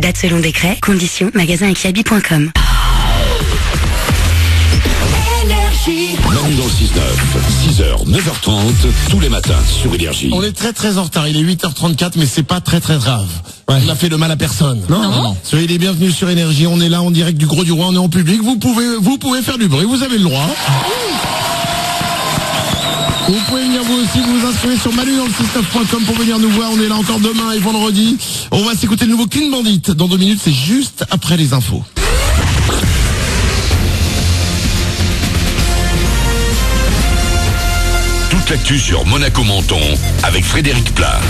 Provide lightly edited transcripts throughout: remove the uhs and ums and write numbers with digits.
Date selon décret. Conditions, magasin et kiabi.com. Manu dans le 6-9, 6h, 9h30, tous les matins sur Énergie. On est très en retard, il est 8h34, mais c'est pas très grave. Ouais. On a fait de mal à personne. Non. Soyez les bienvenus sur Énergie, on est là en direct du Gros du Roi, on est en public, vous pouvez faire du bruit, vous avez le droit. Vous pouvez venir vous aussi vous inscrire sur manudanle69.com pour venir nous voir, on est là encore demain et vendredi. On va s'écouter le nouveau Clean Bandit, dans 2 minutes, c'est juste après les infos. Toute l'actu sur Monaco Menton avec Frédéric Plat.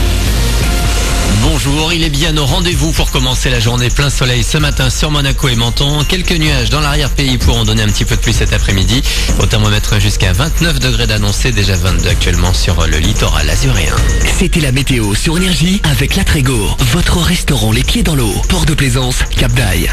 Bonjour, il est bien au rendez-vous pour commencer la journée plein soleil ce matin sur Monaco et Menton. Quelques nuages dans l'arrière-pays pourront donner un petit peu de pluie cet après-midi. Au thermomètre jusqu'à 29 degrés d'annoncé, déjà 22 actuellement sur le littoral azuréen. C'était la météo sur Énergie avec La Trégo, votre restaurant les pieds dans l'eau. Port de Plaisance, Cap d'Aille.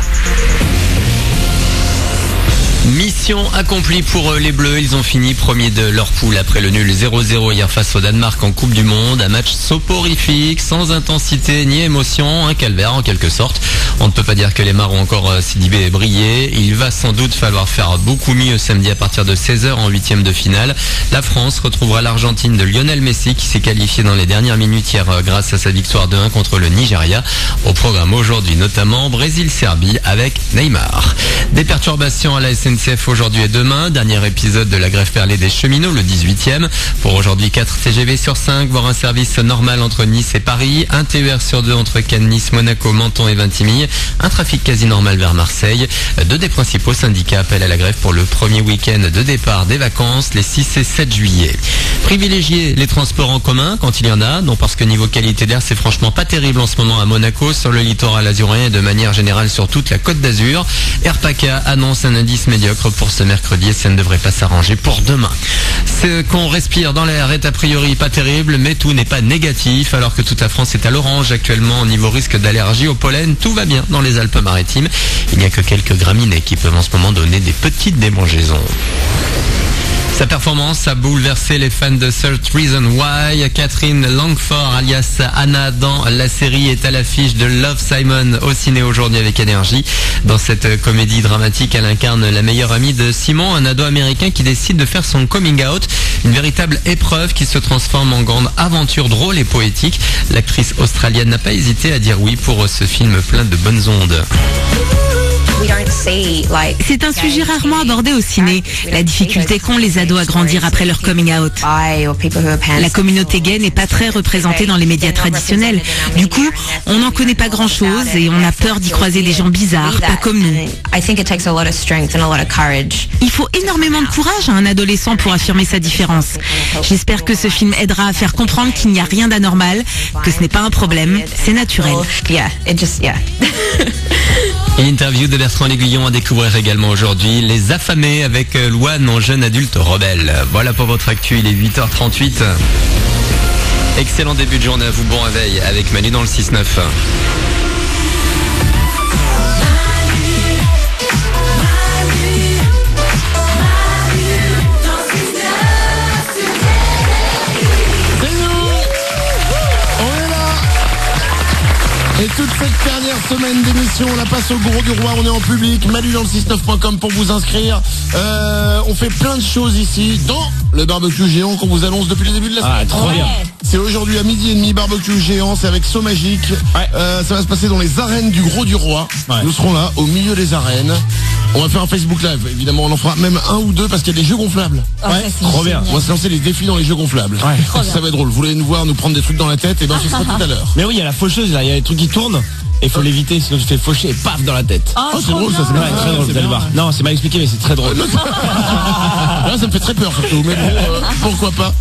Mission accomplie pour les Bleus, ils ont fini premier de leur poule après le nul 0-0 hier face au Danemark en Coupe du Monde. Un match soporifique, sans intensité ni émotion, un calvaire en quelque sorte. On ne peut pas dire que les Mars ont encore sidibé et brillé. Il va sans doute falloir faire beaucoup mieux samedi à partir de 16h en 8e de finale. La France retrouvera l'Argentine de Lionel Messi qui s'est qualifié dans les dernières minutes hier grâce à sa victoire 2-1 contre le Nigeria. Au programme aujourd'hui notamment Brésil-Serbie avec Neymar. Des perturbations à la SNCF aujourd'hui et demain. Dernier épisode de la grève perlée des cheminots, le 18e. Pour aujourd'hui, 4 TGV sur 5, voire un service normal entre Nice et Paris. Un TER sur 2 entre Cannes, Nice, Monaco, Menton et Vintimille. Un trafic quasi normal vers Marseille. 2 des principaux syndicats appellent à la grève pour le premier week-end de départ des vacances, les 6 et 7 juillet. Privilégier les transports en commun quand il y en a. Non, parce que niveau qualité d'air, c'est franchement pas terrible en ce moment à Monaco, sur le littoral azuréen et de manière générale sur toute la Côte d'Azur. Airpaca annonce un indice médiocre pour ce mercredi et ça ne devrait pas s'arranger pour demain. Ce qu'on respire dans l'air est a priori pas terrible, mais tout n'est pas négatif alors que toute la France est à l'orange actuellement au niveau risque d'allergie au pollen. Tout va bien dans les Alpes-Maritimes. Il n'y a que quelques graminées qui peuvent en ce moment donner des petites démangeaisons. Sa performance a bouleversé les fans de 30 Reasons Why. Catherine Langford, alias Anna, dans la série, est à l'affiche de Love, Simon au ciné aujourd'hui avec Énergie. Dans cette comédie dramatique, elle incarne la meilleure amie de Simon, un ado américain qui décide de faire son coming out. Une véritable épreuve qui se transforme en grande aventure drôle et poétique. L'actrice australienne n'a pas hésité à dire oui pour ce film plein de bonnes ondes. C'est un sujet rarement abordé au ciné, la difficulté qu'ont les ados à grandir après leur coming out. La communauté gay n'est pas très représentée dans les médias traditionnels. Du coup, on n'en connaît pas grand-chose et on a peur d'y croiser des gens bizarres, pas comme nous. Il faut énormément de courage à un adolescent pour affirmer sa différence. J'espère que ce film aidera à faire comprendre qu'il n'y a rien d'anormal, que ce n'est pas un problème, c'est naturel. Une interview de Bertrand L'Aiguillon à découvrir également aujourd'hui. Les affamés avec Louane en jeune adulte rebelle. Voilà pour votre actu, il est 8h38. Excellent début de journée à vous, bon réveil avec Manu dans le 6-9. Et toute cette dernière semaine d'émission, on la passe au Gros du Roi, on est en public, manudanle69.com pour vous inscrire. On fait plein de choses ici dans le barbecue géant qu'on vous annonce depuis le début de la semaine. Ah, trop bien. C'est aujourd'hui à 12h30, barbecue géant, c'est avec Saut Magique. Ouais. Ça va se passer dans les arènes du Gros du Roi. Ouais. Nous serons là, au milieu des arènes. On va faire un Facebook Live, évidemment, on en fera même un ou deux parce qu'il y a des jeux gonflables. Oh, ouais, trop bien. On va se lancer les défis dans les jeux gonflables. Ouais. Ça va être drôle. Vous voulez nous voir nous prendre des trucs dans la tête, et ben ce sera tout à l'heure. Mais oui, il y a la faucheuse là, il y a des trucs qui tournent. Et il faut l'éviter, sinon tu te fais faucher et paf dans la tête. Oh, c'est drôle, ça, c'est ouais, très drôle, vous allez voir. Non, c'est mal expliqué, mais c'est très drôle. Là, ça me fait très peur surtout, mais bon, pourquoi pas.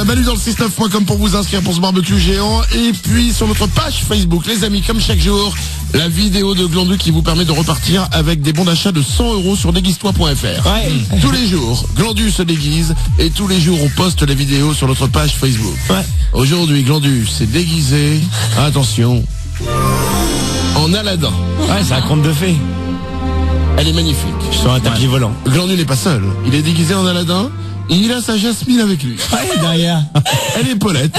Manu dans le 69.com pour vous inscrire pour ce barbecue géant. Et puis sur notre page Facebook, les amis, comme chaque jour, la vidéo de Glandu qui vous permet de repartir avec des bons d'achat de 100 € sur déguise-toi.fr. Ouais. Tous les jours, Glandu se déguise et tous les jours on poste les vidéos sur notre page Facebook. Ouais. Aujourd'hui, Glandu s'est déguisé. Attention. En Aladdin. Ouais, c'est un conte de fées. Elle est magnifique. Sur un tapis volant. Glandu n'est pas seul. Il est déguisé en Aladdin. Et il a sa Jasmine avec lui. Ouais, derrière. Elle est Paulette.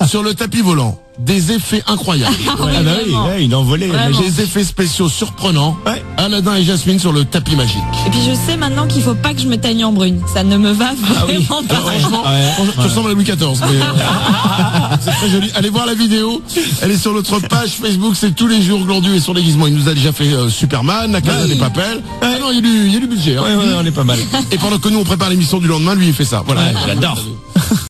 Sur le tapis volant. des effets incroyables. Ah bah oui, ouais, il a envolé. Des effets spéciaux surprenants. Ouais. Aladdin et Jasmine sur le tapis magique. Et puis je sais maintenant qu'il faut pas que je me teigne en brune. Ça ne me va vraiment pas. Franchement, tu ressembles à Louis XIV. Mais, c'est très joli. Allez voir la vidéo. Elle est sur notre page Facebook. C'est tous les jours Glandu et son déguisement. Il nous a déjà fait Superman, la Casa des Papel. Ah non, il y a du budget. Hein. Ouais, on est pas mal. Et pendant que nous on prépare l'émission du lendemain, lui il fait ça. Voilà. Ouais, j'adore.